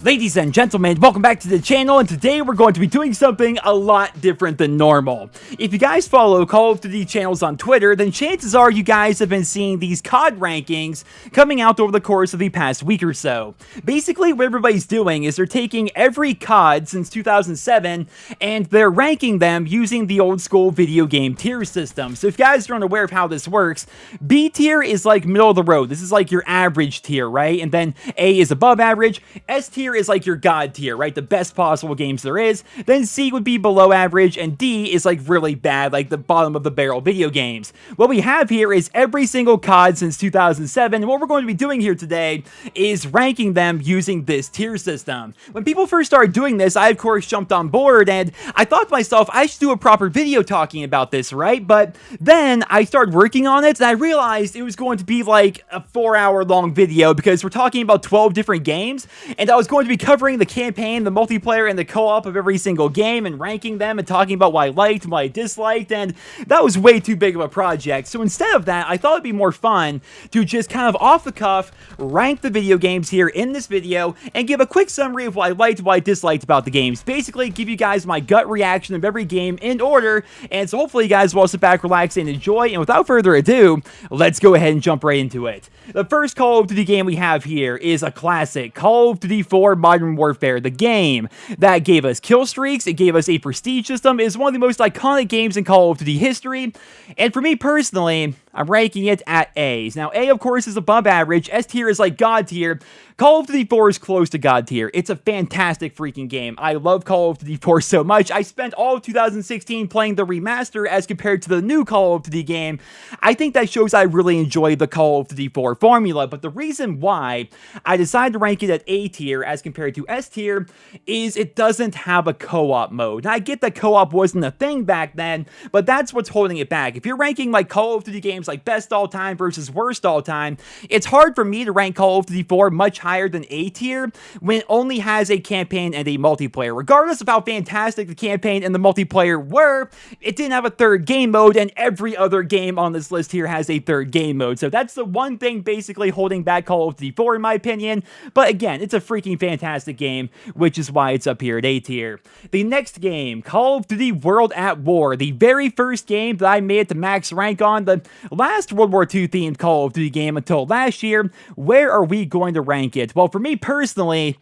Ladies and gentlemen, welcome back to the channel, and today we're going to be doing something a lot different than normal. If you guys follow Call of Duty channels on Twitter, then chances are you guys have been seeing these COD rankings coming out over the course of the past week or so. Basically, what everybody's doing is they're taking every COD since 2007, and they're ranking them using the old school video game tier system. So if you guys are unaware of how this works, B tier is like middle of the road. This is like your average tier, right? And then A is above average, S tier is like your God tier, right? The best possible games there is. Then C would be below average, and D is like really bad, like the bottom of the barrel video games. What we have here is every single COD since 2007, and what we're going to be doing here today is ranking them using this tier system. When people first started doing this, I of course jumped on board, and I thought to myself, I should do a proper video talking about this, right? But then I started working on it, and I realized it was going to be like a 4-hour long video because we're talking about 12 different games, and I was going to be covering the campaign, the multiplayer, and the co-op of every single game and ranking them and talking about what I liked and what I disliked, and that was way too big of a project. So instead of that, I thought it'd be more fun to just kind of off the cuff rank the video games here in this video and give a quick summary of what I liked and what I disliked about the games. Basically, give you guys my gut reaction of every game in order, and so hopefully you guys will all sit back, relax, and enjoy, and without further ado, let's go ahead and jump right into it. The first Call of Duty game we have here is a classic, Call of Duty 4 Modern Warfare, the game that gave us kill streaks, it gave us a prestige system, it is one of the most iconic games in Call of Duty history, and for me personally, I'm ranking it at A's. Now, A, of course, is above average, S tier is like God tier, Call of Duty 4 is close to God tier. It's a fantastic freaking game. I love Call of Duty 4 so much. I spent all of 2016 playing the remaster as compared to the new Call of Duty game. I think that shows I really enjoy the Call of Duty 4 formula, but the reason why I decided to rank it at A tier as compared to S tier is it doesn't have a co-op mode. Now, I get that co-op wasn't a thing back then, but that's what's holding it back. If you're ranking like Call of Duty games like best all time versus worst all time, it's hard for me to rank Call of Duty 4 much higher than A tier when it only has a campaign and a multiplayer. Regardless of how fantastic the campaign and the multiplayer were, it didn't have a third game mode, and every other game on this list here has a third game mode. So that's the one thing basically holding back Call of Duty 4 in my opinion. But again, it's a freaking fantastic game, which is why it's up here at A tier. The next game, Call of Duty World at War, the very first game that I made it to max rank on, the last World War II themed Call of Duty game until last year. Where are we going to rank it? Well, for me personally,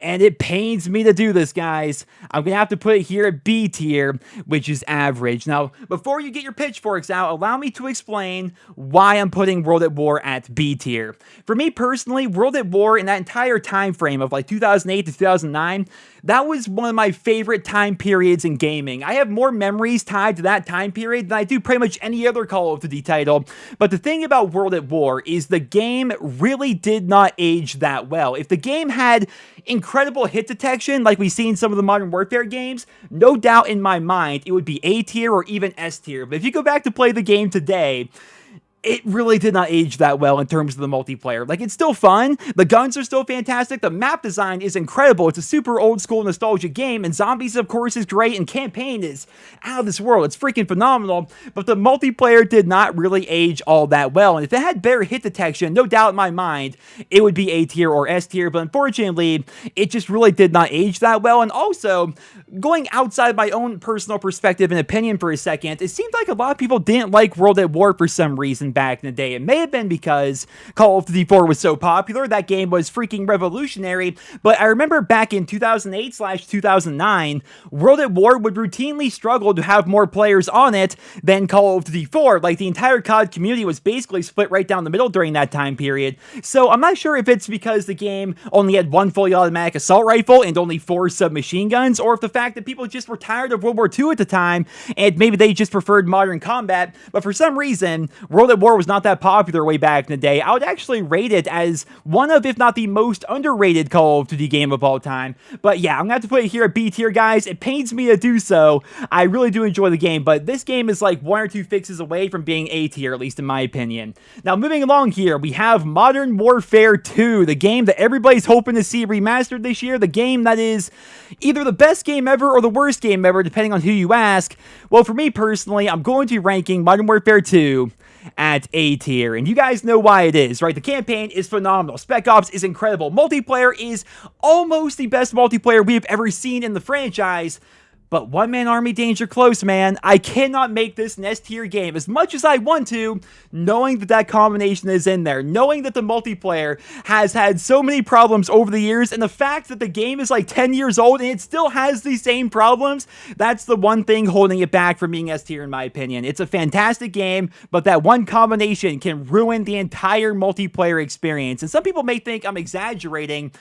and it pains me to do this, guys, I'm going to have to put it here at B tier, which is average. Now, before you get your pitchforks out, allow me to explain why I'm putting World at War at B tier. For me personally, World at War in that entire time frame of like 2008 to 2009, that was one of my favorite time periods in gaming. I have more memories tied to that time period than I do pretty much any other Call of Duty title. But the thing about World at War is the game really did not age that well. If the game had incredible hit detection like we see in some of the Modern Warfare games, no doubt in my mind it would be A tier or even S tier. But if you go back to play the game today, it really did not age that well in terms of the multiplayer. Like, it's still fun, the guns are still fantastic, the map design is incredible, it's a super old school nostalgic game, and zombies of course is great, and campaign is out of this world, it's freaking phenomenal, but the multiplayer did not really age all that well, and if it had better hit detection, no doubt in my mind, it would be A tier or S tier, but unfortunately, it just really did not age that well, and also, going outside my own personal perspective and opinion for a second, it seemed like a lot of people didn't like World at War for some reason back in the day. It may have been because Call of Duty 4 was so popular, that game was freaking revolutionary, but I remember back in 2008/2009, World at War would routinely struggle to have more players on it than Call of Duty 4. Like, the entire COD community was basically split right down the middle during that time period. So I'm not sure if it's because the game only had one fully automatic assault rifle and only 4 submachine guns, or if the fact that people just were tired of World War II at the time and maybe they just preferred modern combat, but for some reason, World at at War was not that popular way back in the day, I would actually rate it as one of, if not the most underrated Call of Duty game of all time. But yeah, I'm gonna have to put it here at B tier, guys. It pains me to do so. I really do enjoy the game, but this game is like 1 or 2 fixes away from being A tier, at least in my opinion. Now, moving along here, we have Modern Warfare 2, the game that everybody's hoping to see remastered this year, the game that is either the best game ever or the worst game ever, depending on who you ask. Well, for me personally, I'm going to be ranking Modern Warfare 2 at A tier, and you guys know why it is, right? The campaign is phenomenal. Spec Ops is incredible. Multiplayer is almost the best multiplayer we have ever seen in the franchise. But one-man army danger close, man. I cannot make this an S-tier game as much as I want to, knowing that that combination is in there, knowing that the multiplayer has had so many problems over the years, and the fact that the game is like 10 years old and it still has these same problems, that's the one thing holding it back from being S-tier in my opinion. It's a fantastic game, but that one combination can ruin the entire multiplayer experience. And some people may think I'm exaggerating.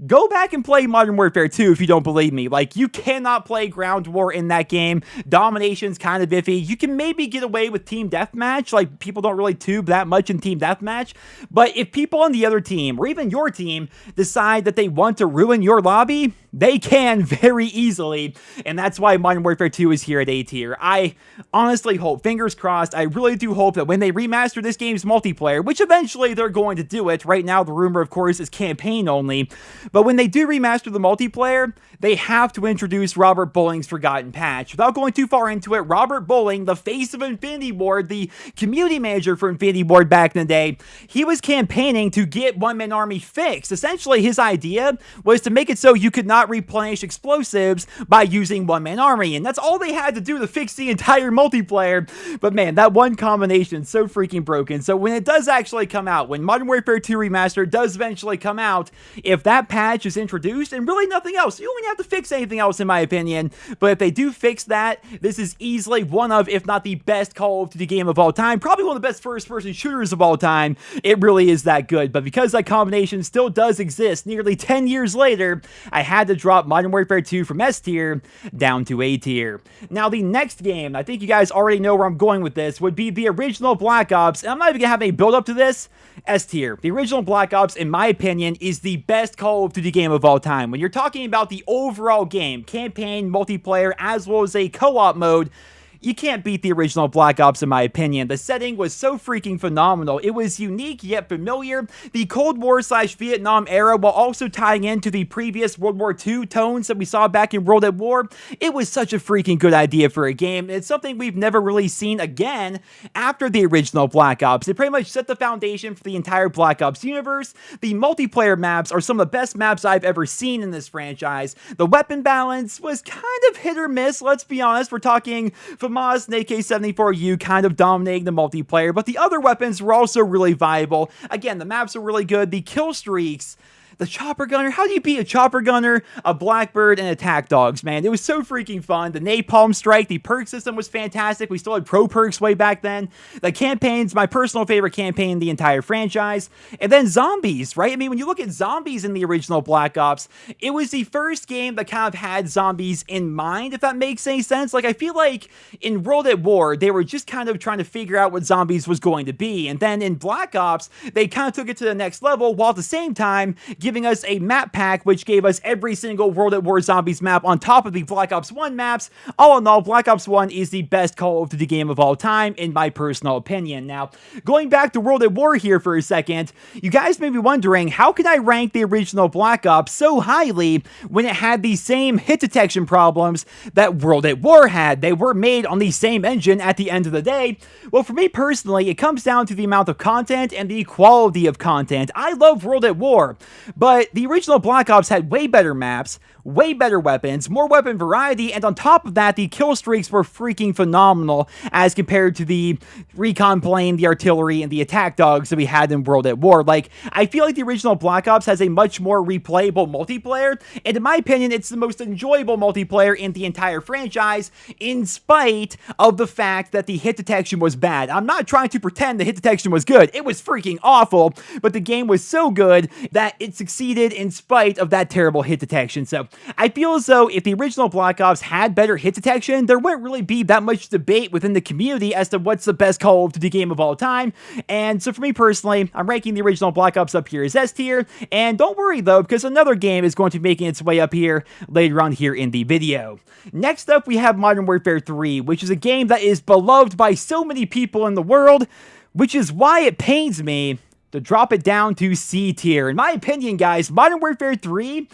Go back and play Modern Warfare 2 if you don't believe me. Like, you cannot play ground war in that game. Domination's kind of iffy. You can maybe get away with team deathmatch. Like, people don't really tube that much in team deathmatch. But if people on the other team, or even your team, decide that they want to ruin your lobby, they can very easily. And that's why Modern Warfare 2 is here at A tier. I honestly hope, fingers crossed, I really do hope that when they remaster this game's multiplayer, which eventually they're going to do it, right now the rumor, of course, is campaign only, but when they do remaster the multiplayer, they have to introduce Robert Bowling's Forgotten Patch. Without going too far into it, Robert Bowling, the face of Infinity Ward, the community manager for Infinity Ward back in the day, he was campaigning to get One Man Army fixed. Essentially, his idea was to make it so you could not replenish explosives by using One Man Army, and that's all they had to do to fix the entire multiplayer. But man, that one combination is so freaking broken. So when it does actually come out, when Modern Warfare 2 Remastered does eventually come out, if that patch is introduced, and really nothing else, you don't even have to fix anything else in my opinion, but if they do fix that, this is easily one of, if not the best Call of Duty game of all time, probably one of the best first-person shooters of all time. It really is that good. But because that combination still does exist nearly 10 years later, I had to drop Modern Warfare 2 from S tier down to A tier. Now, the next game, I think you guys already know where I'm going with this, would be the original Black Ops, and I'm not even gonna have any build up to this. S tier. The original Black Ops, in my opinion, is the best Call of Duty game of all time. When you're talking about the overall game, campaign, multiplayer, as well as a co-op mode, you can't beat the original Black Ops in my opinion. The setting was so freaking phenomenal. It was unique yet familiar. The Cold War / Vietnam era, while also tying into the previous World War II tones that we saw back in World at War. It was such a freaking good idea for a game. It's something we've never really seen again after the original Black Ops. It pretty much set the foundation for the entire Black Ops universe. The multiplayer maps are some of the best maps I've ever seen in this franchise. The weapon balance was kind of hit or miss, let's be honest. We're talking FAMAS and AK-74U kind of dominating the multiplayer, but the other weapons were also really viable. Again, the maps are really good. The kill streaks, the chopper gunner, how do you beat a chopper gunner, a Blackbird, and attack dogs, man? It was so freaking fun. The napalm strike, the perk system was fantastic. We still had pro perks way back then. The campaign's my personal favorite campaign in the entire franchise. And then zombies, right? I mean, when you look at zombies in the original Black Ops, it was the first game that kind of had zombies in mind, if that makes any sense. Like, I feel like in World at War, they were just kind of trying to figure out what zombies was going to be. And then in Black Ops, they kind of took it to the next level, while at the same time giving us a map pack which gave us every single World at War Zombies map on top of the Black Ops 1 maps. All in all, Black Ops 1 is the best Call of Duty game of all time, in my personal opinion. Now, going back to World at War here for a second, you guys may be wondering, how can I rank the original Black Ops so highly when it had the same hit detection problems that World at War had? They were made on the same engine at the end of the day. Well, for me personally, it comes down to the amount of content and the quality of content. I love World at War, but the original Black Ops had way better maps, way better weapons, more weapon variety, and on top of that, the kill streaks were freaking phenomenal as compared to the recon plane, the artillery, and the attack dogs that we had in World at War. Like, I feel like the original Black Ops has a much more replayable multiplayer, and in my opinion, it's the most enjoyable multiplayer in the entire franchise, in spite of the fact that the hit detection was bad. I'm not trying to pretend the hit detection was good. It was freaking awful, but the game was so good that it succeeded in spite of that terrible hit detection. So I feel as though if the original Black Ops had better hit detection, there wouldn't really be that much debate within the community as to what's the best Call of Duty game of all time. And so for me personally, I'm ranking the original Black Ops up here as S tier. And don't worry though, because another game is going to be making its way up here later on here in the video. Next up, we have Modern Warfare 3, which is a game that is beloved by so many people in the world, which is why it pains me to drop it down to C tier. In my opinion, guys, Modern Warfare 3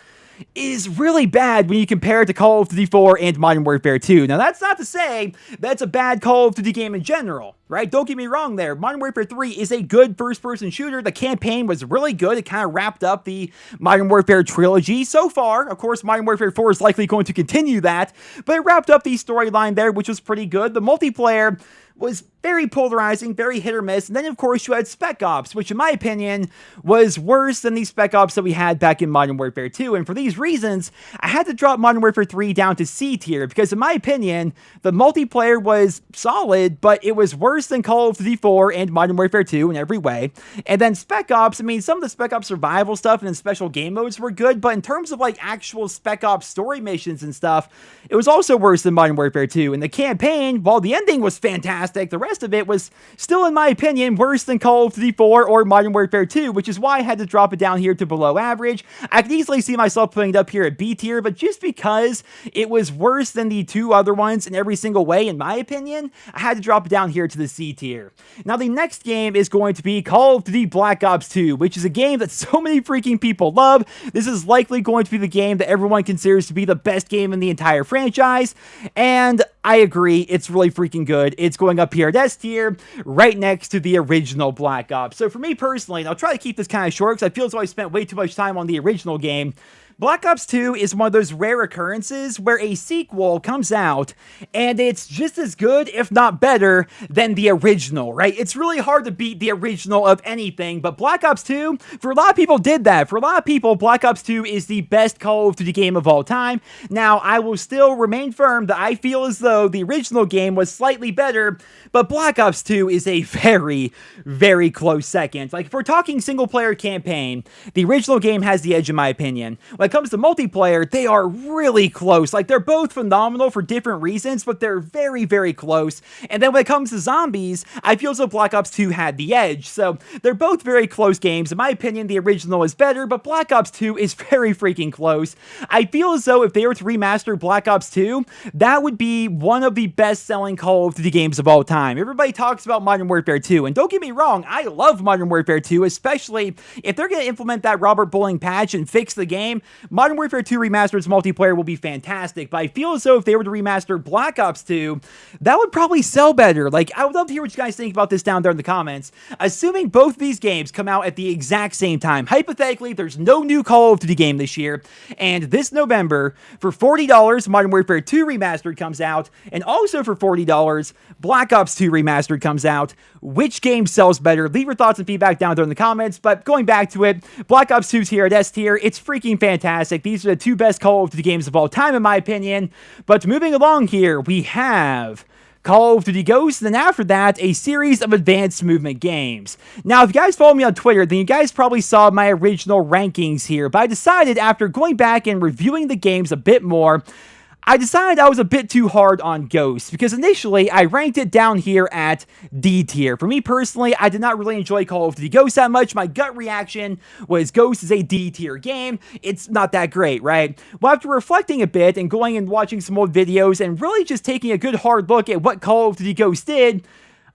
is really bad when you compare it to Call of Duty 4 and Modern Warfare 2. Now, that's not to say that's a bad Call of Duty game in general, right? Don't get me wrong there. Modern Warfare 3 is a good first-person shooter. The campaign was really good. It kind of wrapped up the Modern Warfare trilogy so far. Of course, Modern Warfare 4 is likely going to continue that, but it wrapped up the storyline there, which was pretty good. The multiplayer was very polarizing, very hit or miss. And then, of course, you had Spec Ops, which, in my opinion, was worse than the Spec Ops that we had back in Modern Warfare 2. And for these reasons, I had to drop Modern Warfare 3 down to C tier, because, in my opinion, the multiplayer was solid, but it was worse than Call of Duty 4 and Modern Warfare 2 in every way. And then Spec Ops, I mean, some of the Spec Ops survival stuff and then special game modes were good, but in terms of, like, actual Spec Ops story missions and stuff, it was also worse than Modern Warfare 2. And the campaign, while the ending was fantastic, the rest of it was still, in my opinion, worse than Call of Duty 4 or Modern Warfare 2, which is why I had to drop it down here to below average. I could easily see myself putting it up here at B tier, but just because it was worse than the two other ones in every single way, in my opinion, I had to drop it down here to the C tier. Now, the next game is going to be Call of Duty Black Ops 2, which is a game that so many freaking people love. This is likely going to be the game that everyone considers to be the best game in the entire franchise, and I agree, it's really freaking good. It's going up here at S tier, right next to the original Black Ops. So for me personally, and I'll try to keep this kind of short because I feel as though I spent way too much time on the original game, Black Ops 2 is one of those rare occurrences where a sequel comes out and it's just as good, if not better, than the original, right? It's really hard to beat the original of anything, but Black Ops 2, for a lot of people, did that. For a lot of people, Black Ops 2 is the best Call of Duty game of all time. Now, I will still remain firm that I feel as though the original game was slightly better, but Black Ops 2 is a very, very close second. Like, if we're talking single-player campaign, the original game has the edge in my opinion. When it comes to multiplayer, they are really close. Like, they're both phenomenal for different reasons, but they're very, very close. And then when it comes to zombies, I feel as though Black Ops 2 had the edge. So they're both very close games. In my opinion, the original is better, but Black Ops 2 is very freaking close. I feel as though if they were to remaster Black Ops 2, that would be one of the best-selling Call of Duty games of all time. Everybody talks about Modern Warfare 2, and don't get me wrong, I love Modern Warfare 2, especially if they're going to implement that Robert Bowling patch and fix the game. Modern Warfare 2 Remastered's multiplayer will be fantastic, but I feel as though if they were to remaster Black Ops 2, that would probably sell better. Like, I would love to hear what you guys think about this down there in the comments. Assuming both of these games come out at the exact same time, hypothetically, there's no new Call of Duty game this year, and this November, for $40, Modern Warfare 2 Remastered comes out, and also for $40, Black Ops 2 Remastered comes out. Which game sells better? Leave your thoughts and feedback down there in the comments, but going back to it, Black Ops 2's here at S tier. It's freaking fantastic. These are the two best Call of Duty games of all time, in my opinion. But moving along here, we have Call of Duty Ghosts, and then after that, a series of advanced movement games. Now, if you guys follow me on Twitter, then you guys probably saw my original rankings here, but I decided after going back and reviewing the games a bit more, I decided I was a bit too hard on Ghosts, because initially I ranked it down here at D tier. For me personally, I did not really enjoy Call of Duty Ghosts that much. My gut reaction was Ghosts is a D tier game. It's not that great, right? Well, after reflecting a bit and going and watching some old videos and really just taking a good hard look at what Call of Duty Ghosts did,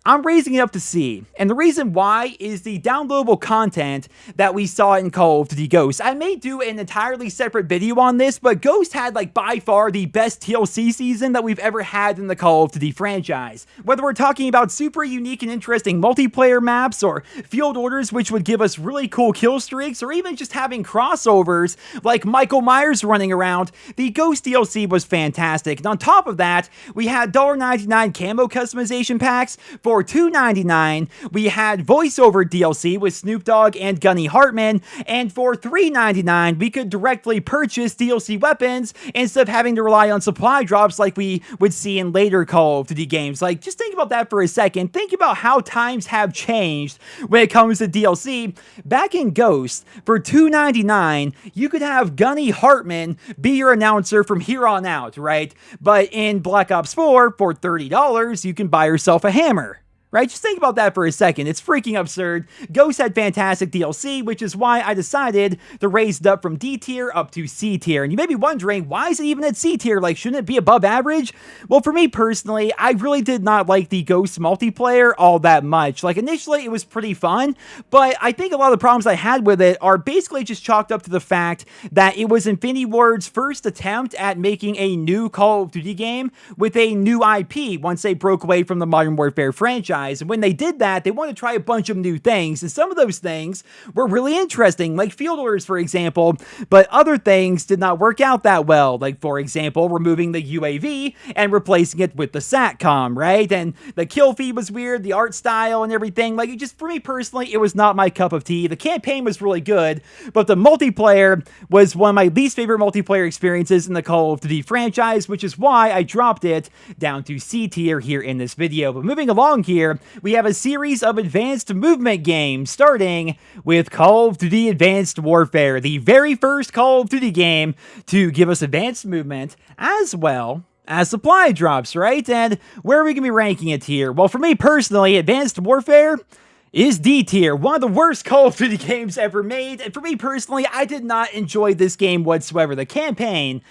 I'm raising it up to C, and the reason why is the downloadable content that we saw in Call of Duty Ghosts. I may do an entirely separate video on this, but Ghost had, like, by far the best TLC season that we've ever had in the Call of Duty franchise. Whether we're talking about super unique and interesting multiplayer maps, or field orders which would give us really cool kill streaks, or even just having crossovers like Michael Myers running around, the Ghost DLC was fantastic. And on top of that, we had $1.99 camo customization packs for for $2.99, we had voiceover DLC with Snoop Dogg and Gunny Hartman, and for $3.99, we could directly purchase DLC weapons instead of having to rely on supply drops like we would see in later Call of Duty games. Like, just think about that for a second. Think about how times have changed when it comes to DLC. Back in Ghost, for $2.99, you could have Gunny Hartman be your announcer from here on out, right? But in Black Ops 4, for $30, you can buy yourself a hammer. Right? Just think about that for a second. It's freaking absurd. Ghost had fantastic DLC, which is why I decided to raise it up from D tier up to C tier. And you may be wondering, why is it even at C tier? Like, shouldn't it be above average? Well, for me personally, I really did not like the Ghost multiplayer all that much. Like, initially, it was pretty fun, but I think a lot of the problems I had with it are basically just chalked up to the fact that it was Infinity Ward's first attempt at making a new Call of Duty game with a new IP once they broke away from the Modern Warfare franchise. And when they did that, they wanted to try a bunch of new things. And some of those things were really interesting, like field orders, for example. But other things did not work out that well. Like, for example, removing the UAV and replacing it with the SATCOM, right? And the kill feed was weird, the art style and everything. Like, it just, for me personally, it was not my cup of tea. The campaign was really good, but the multiplayer was one of my least favorite multiplayer experiences in the Call of Duty franchise, which is why I dropped it down to C tier here in this video. But moving along here, we have a series of advanced movement games, starting with Call of Duty Advanced Warfare, the very first Call of Duty game to give us advanced movement as well as supply drops, right? And where are we going to be ranking it here? Well, for me personally, Advanced Warfare is D tier, one of the worst Call of Duty games ever made. And for me personally, I did not enjoy this game whatsoever. The campaign,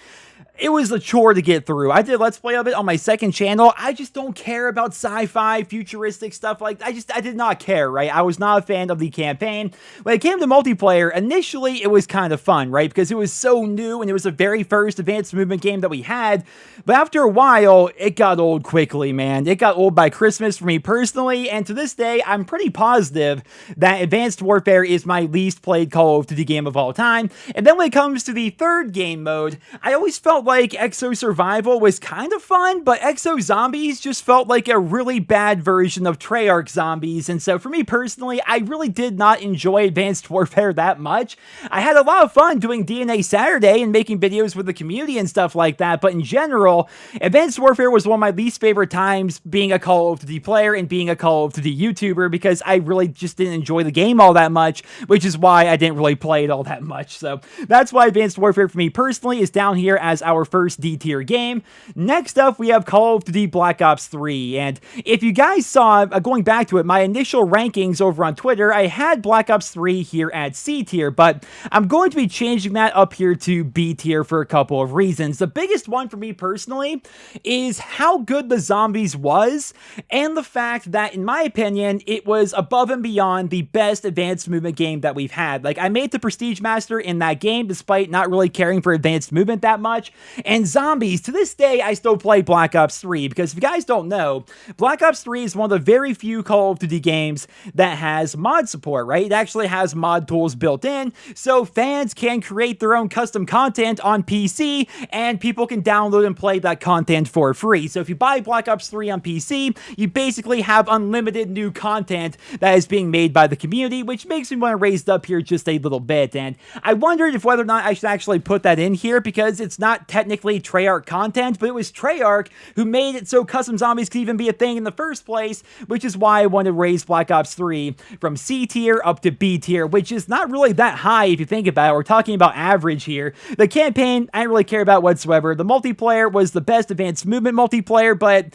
it was a chore to get through. I did a Let's Play of it on my second channel. I just don't care about sci-fi, futuristic stuff like that. I did not care, right? I was not a fan of the campaign. When it came to multiplayer, initially it was kind of fun, right? Because it was so new and it was the very first advanced movement game that we had. But after a while, it got old quickly, man. It got old by Christmas for me personally. And to this day, I'm pretty positive that Advanced Warfare is my least played Call of Duty game of all time. And then when it comes to the third game mode, I always felt like Exo Survival was kind of fun, but Exo Zombies just felt like a really bad version of Treyarch Zombies. And so for me personally, I really did not enjoy Advanced Warfare that much. I had a lot of fun doing DNA Saturday and making videos with the community and stuff like that, but in general, Advanced Warfare was one of my least favorite times being a Call of Duty player and being a Call of Duty YouTuber, because I really just didn't enjoy the game all that much, which is why I didn't really play it all that much. So that's why Advanced Warfare for me personally is down here as our first D tier game. Next up, we have Call of Duty Black Ops 3, and if you guys saw, going back to it, my initial rankings over on Twitter, I had Black Ops 3 here at C tier, but I'm going to be changing that up here to B tier for a couple of reasons. The biggest one for me personally is how good the zombies was, and the fact that, in my opinion, it was above and beyond the best advanced movement game that we've had. Like, I made the Prestige Master in that game despite not really caring for advanced movement that much. And zombies, to this day, I still play Black Ops 3, because if you guys don't know, Black Ops 3 is one of the very few Call of Duty games that has mod support, right? It actually has mod tools built in, so fans can create their own custom content on PC, and people can download and play that content for free. So if you buy Black Ops 3 on PC, you basically have unlimited new content that is being made by the community, which makes me want to raise it up here just a little bit. And I wondered if whether or not I should actually put that in here, because it's not technically Treyarch content, but it was Treyarch who made it so custom zombies could even be a thing in the first place, which is why I wanted to raise Black Ops 3 from C tier up to B tier, which is not really that high if you think about it. We're talking about average here. The campaign, I didn't really care about whatsoever. The multiplayer was the best advanced movement multiplayer, but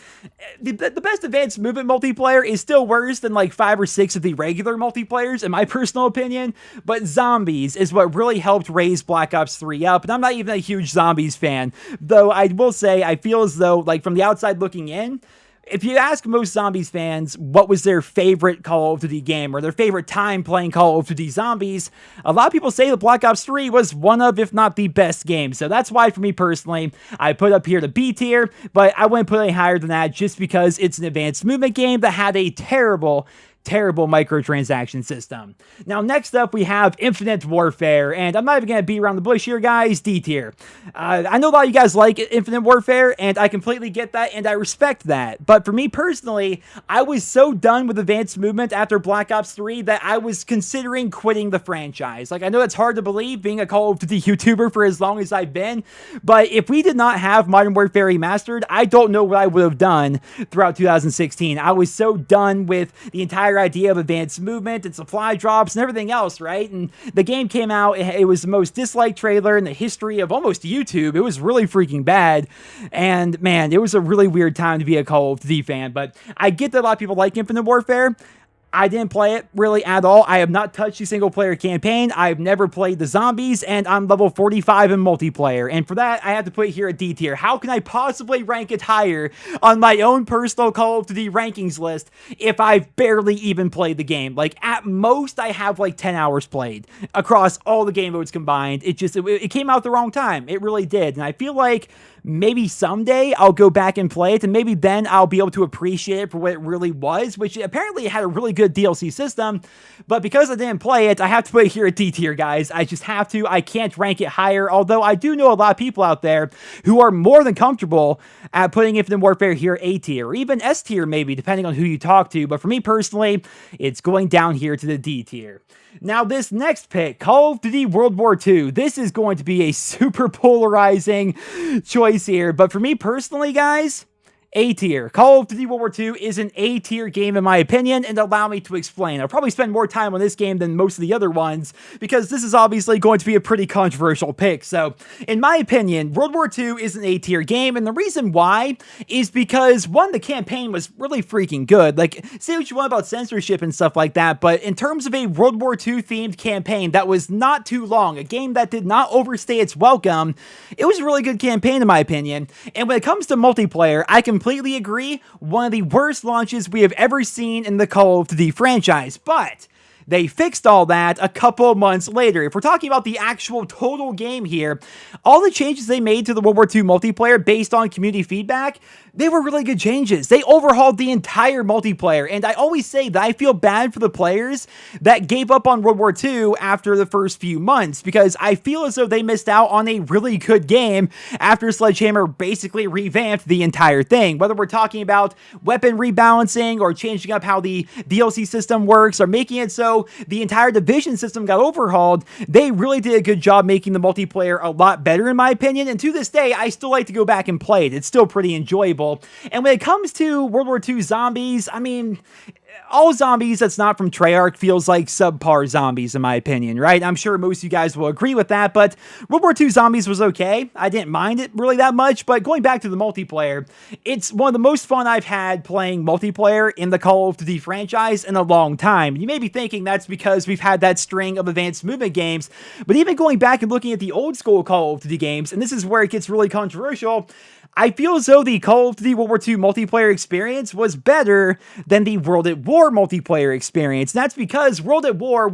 the best advanced movement multiplayer is still worse than like 5 or 6 of the regular multiplayers, in my personal opinion. But zombies is what really helped raise Black Ops 3 up, and I'm not even a huge zombies fan, though I will say I feel as though, like, from the outside looking in, if you ask most Zombies fans what was their favorite Call of Duty game or their favorite time playing Call of Duty Zombies, a lot of people say that Black Ops 3 was one of, if not the best game. So that's why, for me personally, I put up here the B tier, but I wouldn't put it any higher than that just because it's an advanced movement game that had a terrible terrible microtransaction system. Now, next up, we have Infinite Warfare, and I'm not even going to beat around the bush here, guys. D tier. I know a lot of you guys like Infinite Warfare, and I completely get that, and I respect that. But for me personally, I was so done with advanced movement after Black Ops 3 that I was considering quitting the franchise. Like, I know that's hard to believe, being a Call of Duty YouTuber for as long as I've been, but if we did not have Modern Warfare Remastered, I don't know what I would have done throughout 2016. I was so done with the entire idea of advanced movement and supply drops and everything else, right? And the game came out, it was the most disliked trailer in the history of almost YouTube. It was really freaking bad, and man, it was a really weird time to be a Call of Duty fan, but I get that a lot of people like Infinite Warfare. I didn't play it really at all. I have not touched the single player campaign. I've never played the zombies, and I'm level 45 in multiplayer. And for that, I have to put it here at D tier. How can I possibly rank it higher on my own personal Call of Duty rankings list if I've barely even played the game? Like, at most, I have like 10 hours played across all the game modes combined. It came out the wrong time. It really did. And I feel like maybe someday I'll go back and play it, and maybe then I'll be able to appreciate it for what it really was, which apparently had a really good DLC system, but because I didn't play it, I have to put it here at D tier, guys. I just have to. I can't rank it higher, although I do know a lot of people out there who are more than comfortable at putting Infinite Warfare here A tier, or even S tier maybe, depending on who you talk to, but for me personally, it's going down here to the D tier. Now, this next pick, Call of Duty World War II. This is going to be a super polarizing choice here, but for me personally, guys, A tier. Call of Duty World War II is an A tier game in my opinion, and allow me to explain. I'll probably spend more time on this game than most of the other ones, because this is obviously going to be a pretty controversial pick. So, in my opinion, World War II is an A tier game, and the reason why is because, one, the campaign was really freaking good. Like, say what you want about censorship and stuff like that, but in terms of a World War II themed campaign that was not too long, a game that did not overstay its welcome, it was a really good campaign in my opinion. And when it comes to multiplayer, I completely agree, one of the worst launches we have ever seen in the Call of Duty franchise, but they fixed all that a couple months later. If we're talking about the actual total game here, all the changes they made to the World War II multiplayer based on community feedback, they were really good changes. They overhauled the entire multiplayer, and I always say that I feel bad for the players that gave up on World War II after the first few months, because I feel as though they missed out on a really good game after Sledgehammer basically revamped the entire thing. Whether we're talking about weapon rebalancing, or changing up how the DLC system works, or making it so the entire division system got overhauled, they really did a good job making the multiplayer a lot better in my opinion, and to this day, I still like to go back and play it. It's still pretty enjoyable. And when it comes to World War II zombies, I mean, all zombies that's not from Treyarch feels like subpar zombies in my opinion, right? I'm sure most of you guys will agree with that, but World War II zombies was okay. I didn't mind it really that much, but going back to the multiplayer, it's one of the most fun I've had playing multiplayer in the Call of Duty franchise in a long time. You may be thinking that's because we've had that string of advanced movement games, but even going back and looking at the old school Call of Duty games, and this is where it gets really controversial, I feel as though the Call of Duty World War II multiplayer experience was better than the World at War multiplayer experience. And that's because World at War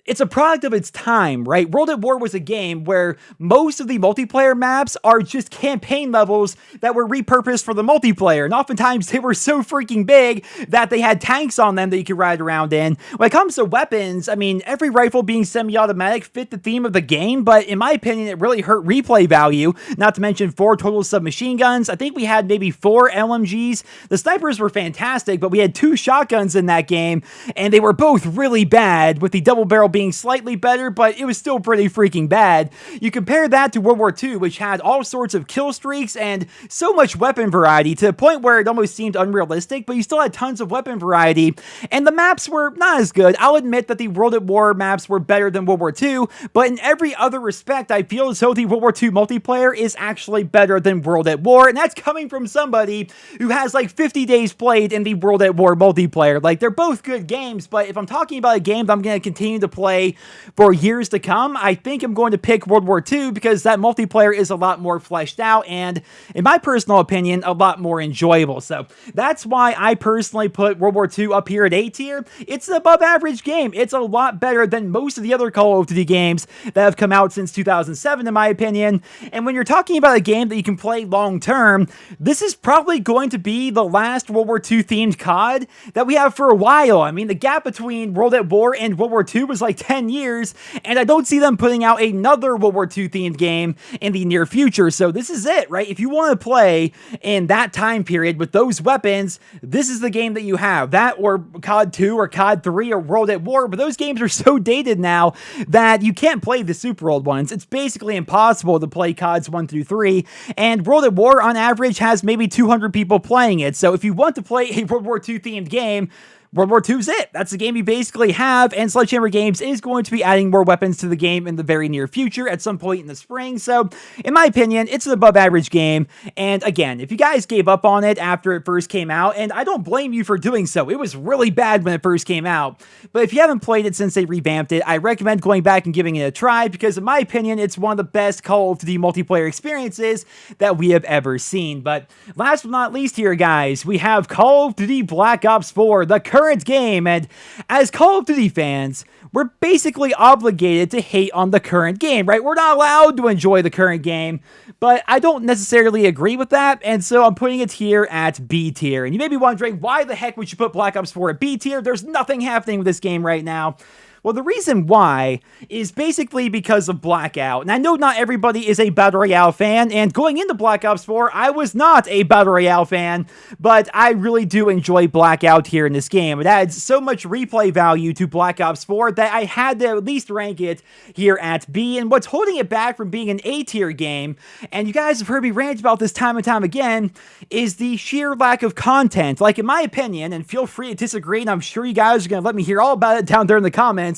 it's a product of its time, right? World at War was a game where most of the multiplayer maps are just campaign levels that were repurposed for the multiplayer. And oftentimes they were so freaking big that they had tanks on them that you could ride around in. When it comes to weapons, I mean, every rifle being semi-automatic fit the theme of the game, but in my opinion, it really hurt replay value. Not to mention 4 total submachine guns. I think we had maybe 4 LMGs. The snipers were fantastic, but we had 2 shotguns in that game, and they were both really bad, with the double barrel being slightly better, but it was still pretty freaking bad. You compare that to World War II, which had all sorts of kill streaks and so much weapon variety to the point where it almost seemed unrealistic, but you still had tons of weapon variety, and the maps were not as good. I'll admit that the World at War maps were better than World War II, but in every other respect, I feel as though the World War II multiplayer is actually better than World at War, and that's coming from somebody who has like 50 days played in the World at War multiplayer. Like, they're both good games, but if I'm talking about a game that I'm going to continue to play play for years to come, I think I'm going to pick World War II because that multiplayer is a lot more fleshed out and, in my personal opinion, a lot more enjoyable. So that's why I personally put World War II up here at A tier. It's an above average game. It's a lot better than most of the other Call of Duty games that have come out since 2007, in my opinion. And when you're talking about a game that you can play long term, this is probably going to be the last World War II themed COD that we have for a while. I mean, the gap between World at War and World War II was like 10 years, and I don't see them putting out another World War II themed game in the near future. So this is it, right? If you want to play in that time period with those weapons, this is the game that you have. That or COD 2 or COD 3 or World at War, but those games are so dated now that you can't play the super old ones. It's basically impossible to play CODs 1 through 3, and World at War on average has maybe 200 people playing it. So if you want to play a World War II themed game, World War II is it. That's the game you basically have, and Sledgehammer Games is going to be adding more weapons to the game in the very near future at some point in the spring. So, in my opinion, it's an above average game. And again, if you guys gave up on it after it first came out, and I don't blame you for doing so, it was really bad when it first came out. But if you haven't played it since they revamped it, I recommend going back and giving it a try because, in my opinion, it's one of the best Call of Duty multiplayer experiences that we have ever seen. But last but not least here, guys, we have Call of Duty Black Ops 4, the current game, and as Call of Duty fans, we're basically obligated to hate on the current game, right? We're not allowed to enjoy the current game, but I don't necessarily agree with that, and so I'm putting it here at B tier. And you may be wondering, why the heck would you put Black Ops 4 at B tier? There's nothing happening with this game right now. Well, the reason why is basically because of Blackout. And I know not everybody is a Battle Royale fan, and going into Black Ops 4, I was not a Battle Royale fan, but I really do enjoy Blackout here in this game. It adds so much replay value to Black Ops 4 that I had to at least rank it here at B. And what's holding it back from being an A tier game, and you guys have heard me rant about this time and time again, is the sheer lack of content. Like, in my opinion, and feel free to disagree, and I'm sure you guys are going to let me hear all about it down there in the comments,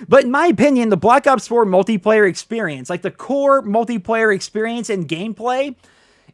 but in my opinion, the Black Ops 4 multiplayer experience, like the core multiplayer experience and gameplay,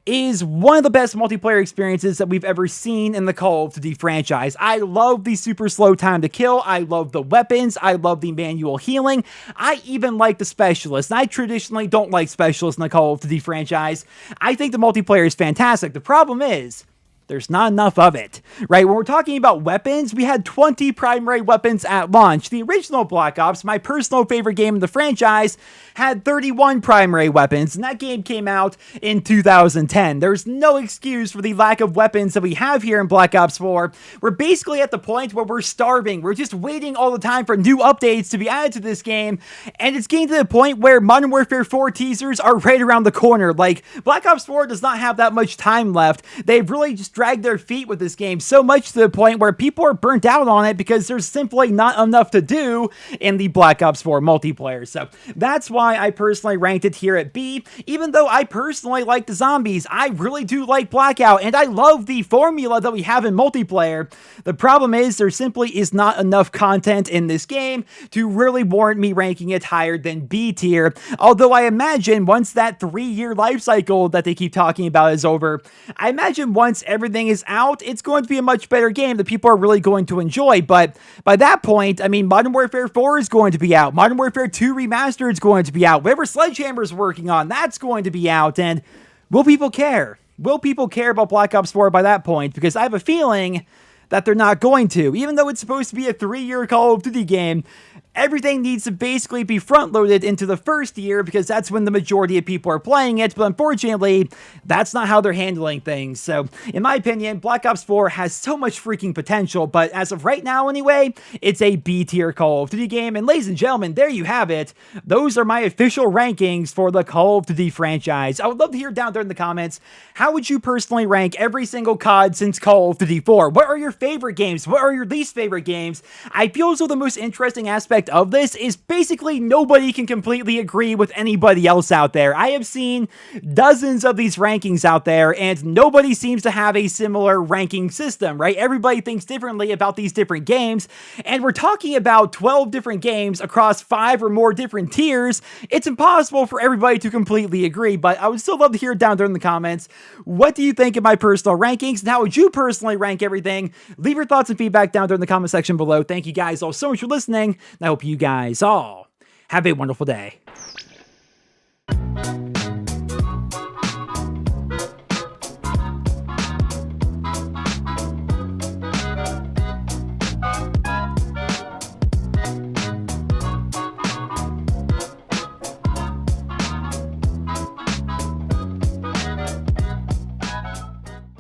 is one of the best multiplayer experiences that we've ever seen in the Call of Duty franchise. I love the super slow time to kill. I love the weapons. I love the manual healing. I even like the specialists. And I traditionally don't like specialists in the Call of Duty franchise. I think the multiplayer is fantastic. The problem is, there's not enough of it, right? When we're talking about weapons, we had 20 primary weapons at launch. The original Black Ops, my personal favorite game in the franchise, had 31 primary weapons, and that game came out in 2010. There's no excuse for the lack of weapons that we have here in Black Ops 4. We're basically at the point where we're starving. We're just waiting all the time for new updates to be added to this game, and it's getting to the point where Modern Warfare 4 teasers are right around the corner. Like, Black Ops 4 does not have that much time left. They've really just dragged their feet with this game so much to the point where people are burnt out on it because there's simply not enough to do in the Black Ops 4 multiplayer. So that's why I personally ranked it here at B. Even though I personally like the zombies, I really do like Blackout, and I love the formula that we have in multiplayer. The problem is there simply is not enough content in this game to really warrant me ranking it higher than B tier. Although I imagine once that 3-year life cycle that they keep talking about is over, I imagine once everything is out, it's going to be a much better game that people are really going to enjoy. But by that point, I mean, Modern Warfare 4 is going to be out. Modern Warfare 2 Remastered is going to be out. Whatever Sledgehammer is working on, that's going to be out. And will people care? Will people care about Black Ops 4 by that point? Because I have a feeling that they're not going to. Even though it's supposed to be a 3-year Call of Duty game, everything needs to basically be front-loaded into the first year because that's when the majority of people are playing it, but unfortunately, that's not how they're handling things. So, in my opinion, Black Ops 4 has so much freaking potential, but as of right now anyway, it's a B-tier Call of Duty game, and ladies and gentlemen, there you have it. Those are my official rankings for the Call of Duty franchise. I would love to hear down there in the comments, how would you personally rank every single COD since Call of Duty 4? What are your favorite games? What are your least favorite games? I feel as though the most interesting aspect of this is basically nobody can completely agree with anybody else out there. I have seen dozens of these rankings out there, and nobody seems to have a similar ranking system, right? Everybody thinks differently about these different games, and we're talking about 12 different games across 5 or more different tiers. It's impossible for everybody to completely agree, but I would still love to hear down there in the comments, what do you think of my personal rankings, and how would you personally rank everything Leave your thoughts and feedback down there in the comment section below. Thank you guys all so much for listening, and I hope you guys all have a wonderful day.